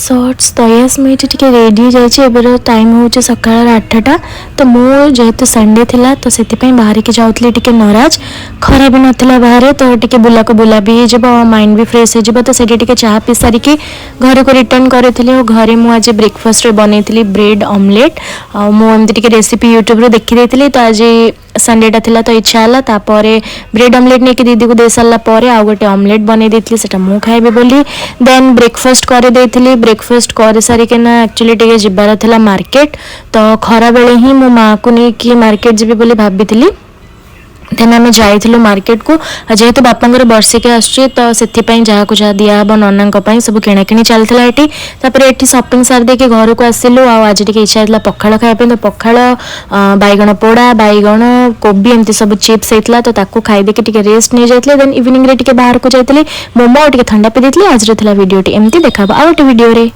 Shirts तो yes मुझे टे रेडी जाइए टाइम हूँ सका 8टा तो मुझे जेहेतु संडे थिला तो से बाहर की जाऊँगी टे नराज खरा भी नाला बाहर तो टे बुला को बुला भी हो माइंड भी फ्रेश हो तो से चाह पी सारिकी घर को रिटर्न करी और घरे मुझे ब्रेकफास्ट बनई ब्रेड ऑमलेट मुझे रेसिपी यूट्यूब देखी तो आज संडेटा थिला तो इच्छा है तापर ब्रेड ऑमलेट नहीं कि दीदी को दे सारापर आउ गोटे ऑमलेट बनई देती से खाइबे बोली देन ब्रेकफास्ट कर ब्रेकफास्ट कर सारिकिना एक्चुअली टे जबार था मार्केट तो खरा बेले ही मो माँ को लेकिन मार्केट जी बोली भाभी देन आम जाइलु मार्केट को जेहेतु बापांर बर्षिका आसुची तो से जहाँ को जहाँ दिहब नना सब किणाकिणी चलता ये सपिंग सारी घर को आसिलु आज टे इच्छा होता पखाड़ खाया तो पखाड़ बैगण पोड़ा बैगण कोबी एमती सब चिप्स होता तो ताकू खाईदे रेस्ट नहीं जाते देन इवनिंग रे बाहर को जाइए मोमो और ठंडा पी देती आज वीडियो एमती देखा आउ गोटे वीडियो रे।